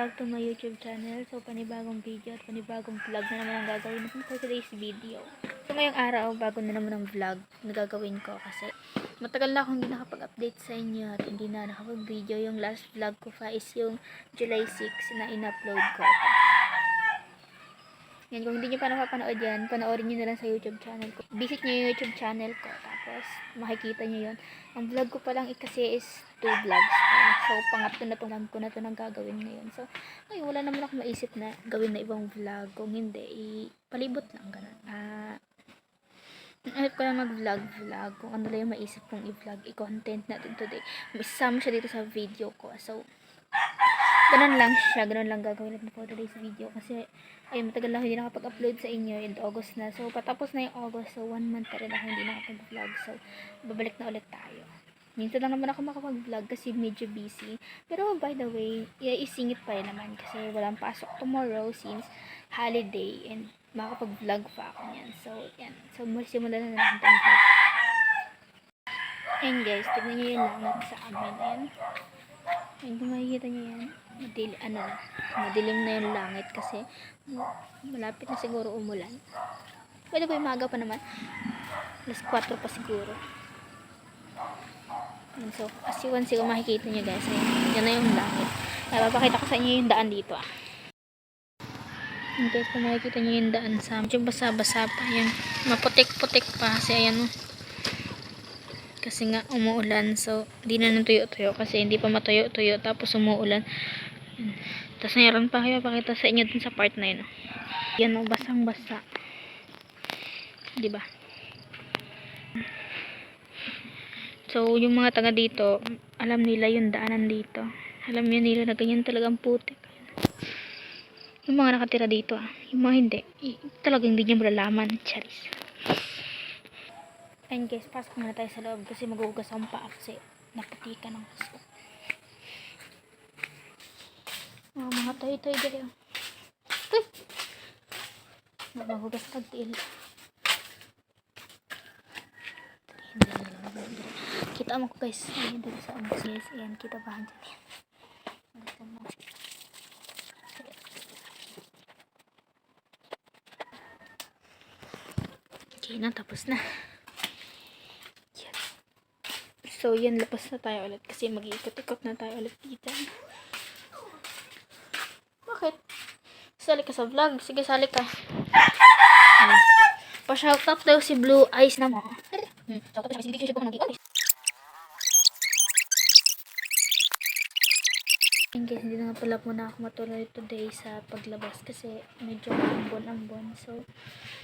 back to my YouTube channel. So, panibagong video at panibagong vlog na naman ang gagawin natin for today's video. So, ngayong araw, bago na naman ang vlog na gagawin ko kasi matagal na akong hindi nakapag-update sa inyo at hindi na nakapag-video. Yung last vlog ko pa is yung July 6 na in-upload ko. Yan, kung hindi nyo pa napapanood yan, panoorin nyo na lang sa YouTube channel ko. Visit nyo yung YouTube channel ko, tapos makikita nyo yun. Ang vlog ko pa lang kasi is 2 vlogs. So, pangatlo na itong vlog ko na ito nang gagawin ngayon. So, ngayon, wala naman ako maisip na gawin na ibang vlog. Kung hindi, palibot lang, ganun. Alam ko lang mag-vlog. Kung ano lang yung maisip kong i-vlog, i-content natin today. Isama siya dito sa video ko. So, ganun lang siya. Ganun lang gagawin natin for today's video. Kasi, ayun, matagal lang hindi nakapag-upload sa inyo. And August na. So, patapos na yung August. So, 1 month na rin ako hindi nakapag-vlog. So, babalik na ulit tayo. Minsan lang naman ako makapag-vlog kasi medyo busy. Pero, by the way, isingit pa rin naman. Kasi walang pasok tomorrow since holiday. And makapag-vlog pa ako yan. So, yan. So, simulan na natin itong vlog. And guys, tignan nyo yung langit sa amin. Ayan. Ayan, kung makikita nyo yan. Madilim na yung langit kasi malapit na siguro umulan. Pwede ba yung maga pa naman? Alas 4 pa siguro. And so, as you can see, kung makikita nyo guys, yan na yung langit. Kaya papakita ko sa inyo yung daan dito And guys, kung makikita nyo yung daan sa medyo basa-basa pa. Yan, maputik-putik pa kasi ayan kasi nga umuulan, so hindi na natuyo-tuyo kasi hindi pa matuyo-tuyo tapos umuulan. Tapos mayroon pa kayo pakita sa inyo dun sa part na yun. Yan o, basang-basa, diba? So yung mga taga dito, alam nila yung daanan dito, alam nila na ganyan talagang putik. Yung mga nakatira dito yung mga hindi, talagang hindi nyo malalaman. Charis. And guys, pasok muna tayo sa loob kasi maghugas ang paa kasi naputikan ng gusto. Oh, mga toy-toy dali. Toy! Maghugas tagtiil. Kita mo ko guys. Ayan dito sa amas guys. Ayan, kita ba dyan yan. Okay na, tapos na. So, yan, lapas na tayo ulit kasi mag-iikot-ikot na tayo ulit dito. Bakit? Sali ka sa vlog. Sige, sali ka. Pa-shoutout daw si Blue Eyes na mo. Shoutout siya kasi hindi siya kung nag-i-onis. And guys, hindi na nga pala muna ako matuloy today sa paglabas kasi medyo ambon-ambon. So,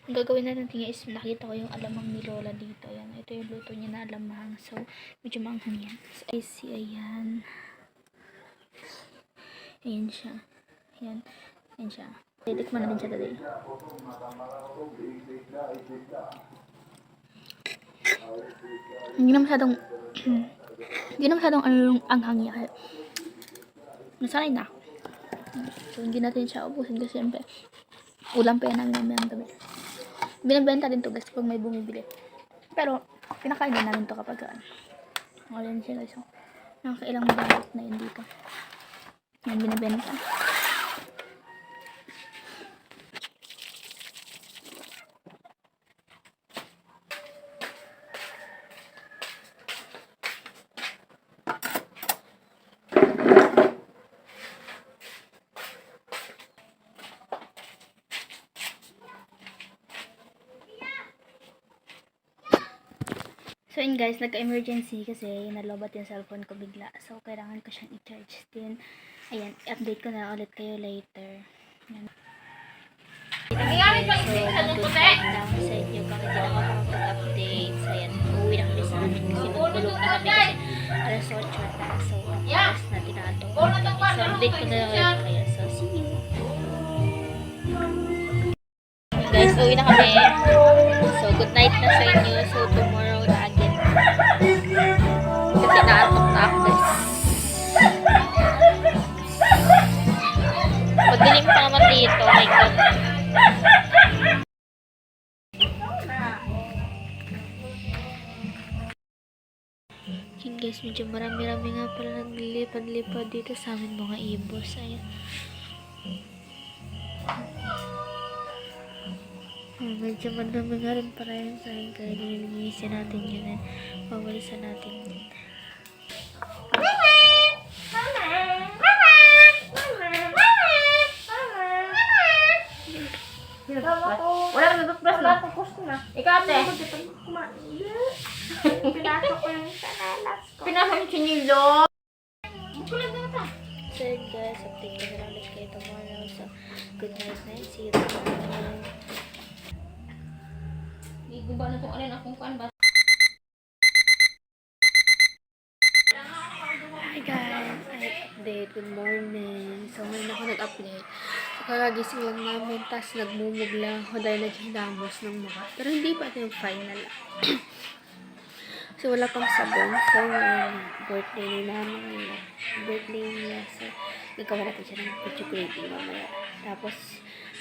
ang gagawin na natin is nakita ko yung alamang ni Lola dito. Ayan, ito yung luto niya na alamang. So, medyo maanghang yan. So, I see, ayan. Ayan siya. Ayan. Ayan siya. Titikman natin siya today. Hindi na masyadong hindi na masyadong anghang niya. Kaya nasanay na. So, hindi natin siya ubusin kasi siyempre ulam pa yan namin namin gabi. Binibenta din to guys pag may bumibili. Pero, pinakain din namin to kapag ayan siya guys. Nakakailang balot na yun dito. Yan, binibenta. So yun guys, nagka-emergency kasi nalobat yung cellphone ko bigla. So kailangan ko siyang i-charge din. Ayan, i-update ko na ulit kayo later. Ayan. So, mag-good lang sa inyo kami din ako makapag-update. So ayan, uuwi na kami sa amin kasi nagulog na kami kasi alas 8 na. So, alas na tinato. So, update ko na ulit kayo. So, see you. Guys, uwi na kami. So, good night na sa inyo. So, tomorrow na again. Kasi naatok na ako guys. Madilim pa naman dito. Oh my God. guys, medyo marami-rami nga pala naglilipad-lipad dito sa amin mga ibos. Ayan. Medyo madami nga rin para yan sa akin, kaya nililinisin natin yun. Pawalisan natin yun. Wala ka natutbrush na. Ikaw, ate. Pinasok ko yung sanalas ko. Pinasok yung chinilo. Bukulan na ito. So yun guys, update ko na ulit kayo tomorrow. So, good night na yun. See you tomorrow. Iguba na itong alin akong kuan ba? Hi guys! Update. Good morning. So ngayon ako nag-update. So kakagising lang namin. Tapos nagmumugla ako dahil naghilamos ng mukha. Pero hindi pa ito yung final. So wala pang sabon. So birthday nila namin. Birthday niya. So nagkawa natin siya ng chocolate mamaya. Tapos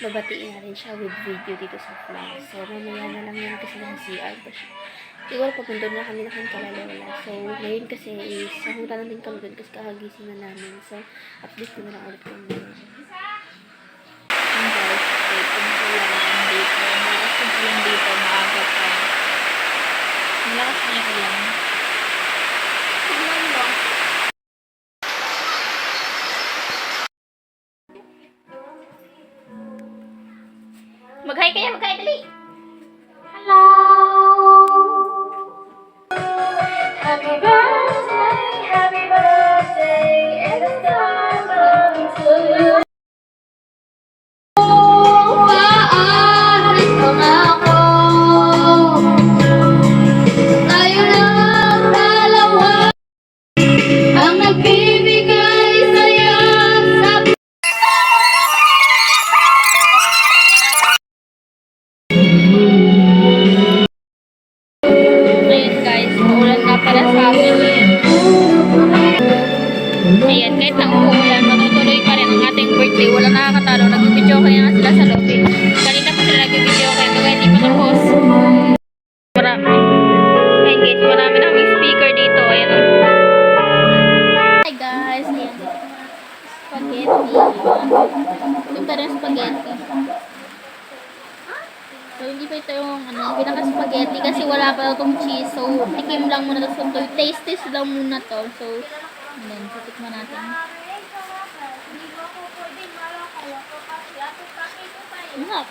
babatiin natin siya with video dito sa vlog. So mamaya na lang yun kasi nasa CR pa siya. Siguro papunta na kami na kalalawala. So, ngayon kasi is, sahuta na din kami doon kasi kakagising na namin. So, update ko na lang ulit kami. Ang guys, ulan dito. Malakas yung ulan dito, maaga pa. Malakas na yung ulan. Tignan mo. Mag-hi kaya, mag-hi dali. Hello! Happy birthday, and the star belongs to you. Paalis ko na ako. Tayo lang dalawa ang nagbibigay sa'yo sa Ayun guys, maulan nga pala sa amin ngayon. Ayan, kahit na umuulan, matutuloy pa rin ang ating birthday. Wala nakakatalo. Nag-video kaya nga sila sa lobby. Kanina pa sila nag-video kaya hindi pa tapos. Marami. Ayun guys, marami na kaming speaker dito. Ayan. Hi guys, ayan. Spaghetti. Ito pa rin spaghetti. So, hindi pa ito yung pinaka-spaghetti kasi wala pa itong cheese. So, tikim lang muna ito. So, taste lang muna to. So, ayan, titikman natin. Sarap.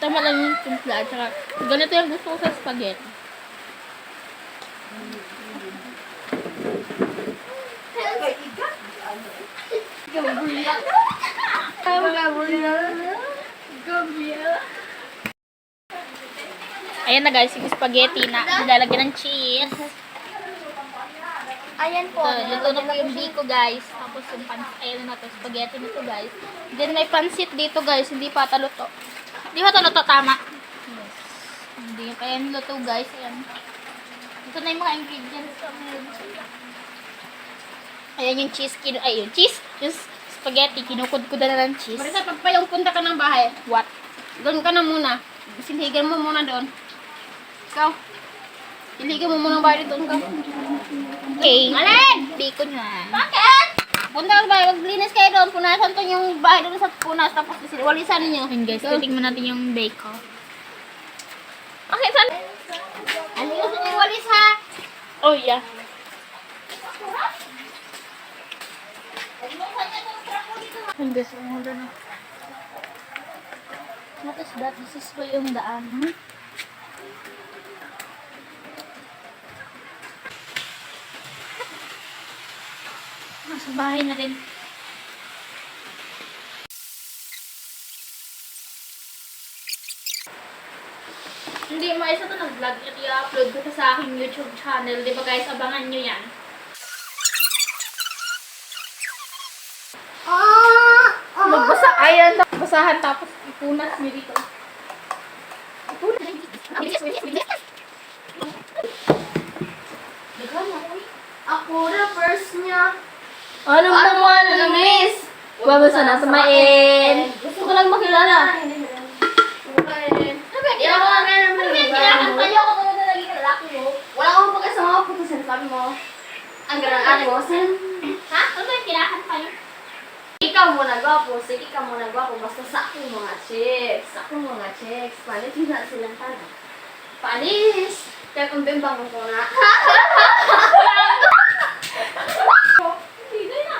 Tama lang yung timpla. Tsaka, ganito yung gusto ko sa spaghetti. Ayan na guys, yung spaghetti na nilalagyan ng cheese. Ayan po. Luto na po yung biko guys. Tapos yung ayan na to, spaghetti nito guys. Then may pansit dito guys, hindi pa ata luto. Hindi pa ito luto, tama? Yes. Hindi pa yan luto guys. Ayan. Ito na yung mga ingredients. Ayan yung cheese, yung cheese, yung spaghetti, kinukudkuda na ng cheese. Marisa, pagpayong punta ka ng bahay. What? Doon ka na muna. Siligan mo muna doon. Ikaw. Siligan mo muna ng bahay doon ka. Okay. Alin! Biko na. Bakit? Punta ka sa bahay, maglinis kayo doon. Punasan to yung bahay doon sa punas. Tapos walisan niyo. Ayan guys, titingnan natin yung bacon. Okay, saan? Aliusin yung walis ha. Oh yeah. Ayan guys, hold on. What is that? This is po yung daan. Nasa bahay na rin. Hindi, maisa to nag-vlog at i-upload ko to sa aking YouTube channel. Di ba guys, abangan nyo yan. Magbasa, ayan, basahan tapos ipunas nyo dito. Ako na first niya. Anong naman, miss? Babasa na sumain. Gusto ko lang makilala. Hindi ako nga naman. Kailangan tayo ako kung lalaki mo. Wala ko ng ate mo, Ha? Ano yung kinakan kayo? ikaw muna gwapo, sige ikaw muna gwapo, basta sa akong mga chicks. Sa akong mga chicks, panis na silang tayo. Panis! Kaya kung bimbang ko na. Hindi na.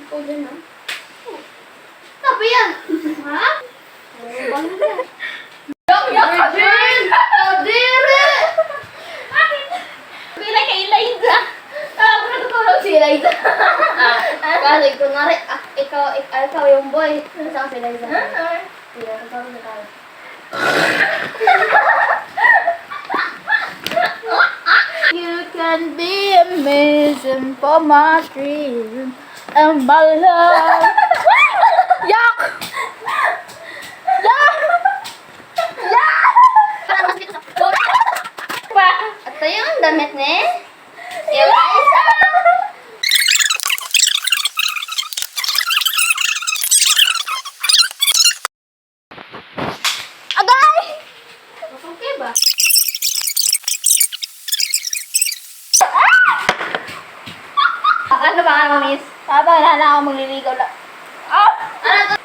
Ikaw din na. Tapi yan! Ha? Bimbang na yan. Virgin! Kadiri! Bila kay Eliza. Ako natutulog si Eliza. Kasi kunwari, ikaw yung boy. Saan sila isa? Sige, kasama na tayo. You can be amazing for my dream and my love. Yak! Ito yung damit ni Eliza. Agay! Okay ba? Ano ba nga mo, miss? Habang na ako magliligaw lang. Ah! Ano to?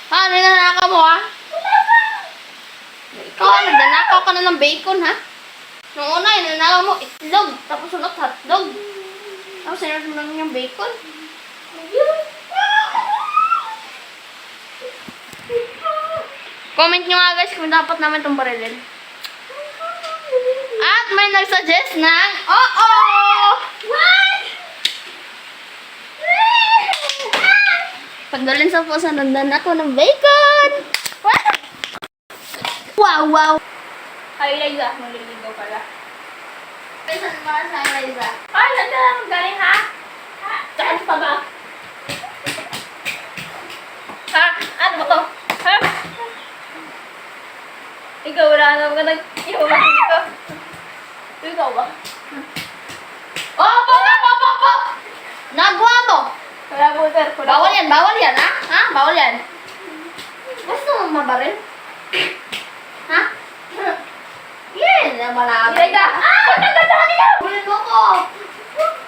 Ha? Nananakaw mo ha? Ikaw, nagnanakaw ka na ng bacon ha? Nung una, nananakaw mo itlog, tapos sunod hotdog. Tapos sinunod mo lang yung bacon. Comment nyo nga guys kung dapat naman itong barilin. At may nagsuggest ng oo! What? Pagdalin sa pusa, nandan ako ng bacon! What? Wow, wow! Ay, Eliza, maliligaw pala. Ay, saan ba sa Eliza? Ay, nandan galing ha? Saan pa ba? Ha? Ano ba to? Ha? Ikaw, wala naman ka nag-iwan dito. Ikaw ba? Oh, po! Nagawa mo! Wala po, sir. Bawal yan, ha? Ha? Bawal yan. Gusto mo mabaril? Ha? Yan, malabo. Eliza! Ah! Nagkatahan niya! Bulin mo ko!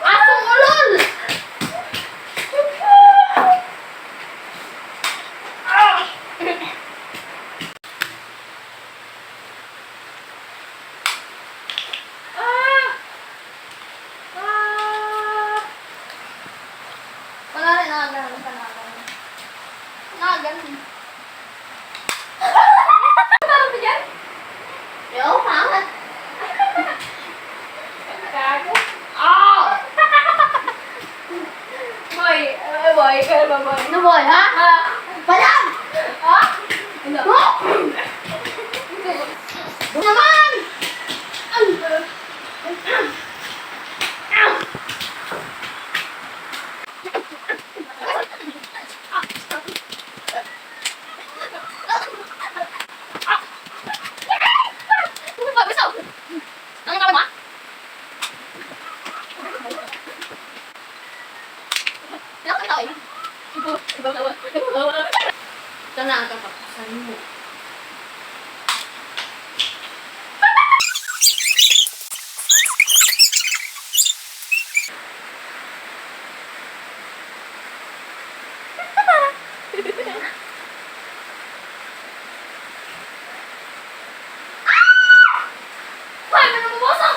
Asong ulol! Wala rin nakagano'n ka na. Nakaganon. Parang ba dyan? Yo, pangat. Gago. Oh! Boy, boy, kaya ba boy? Ano boy, ha? Palam! Ha? Mo! Naman! Ang kawan mo, ha? Pinakakita ko, Ito na ang katapusan mo. Hoy, may namumosok!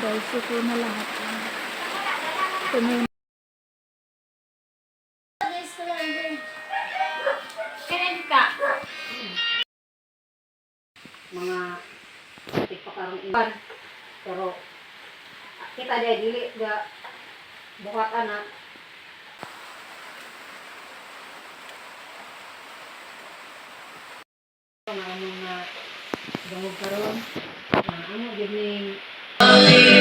guys, ito na lahat. Ito na yung Kailan ka? mga tikpakarong iban. Pero kita dia dili ga buhat anak. Mga anong na dungog karon. Ano gyud ning Thank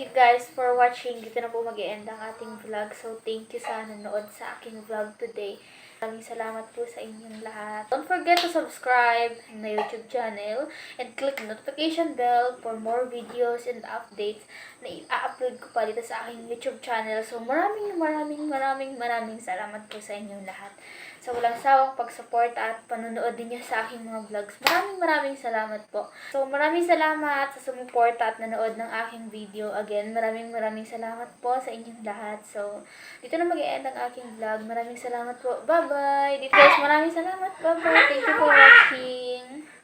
you guys for watching. Dito na po mag-e-end ang ating vlog. So, thank you sa nanonood sa aking vlog today. Maraming salamat po sa inyong lahat. Don't forget to subscribe na YouTube channel and click the notification bell for more videos and updates na i-upload ko pa dito sa aking YouTube channel. So, maraming salamat po sa inyong lahat. Sa walang sawang pag-support at panonood din niyo sa aking mga vlogs. Maraming salamat po. So, maraming salamat sa sumuporta at nanood ng aking video. Again, maraming salamat po sa inyong lahat. So, dito na mag-e-end ang aking vlog. Maraming salamat po. Bye-bye! Dito guys, maraming salamat. Bye-bye! Thank you for watching!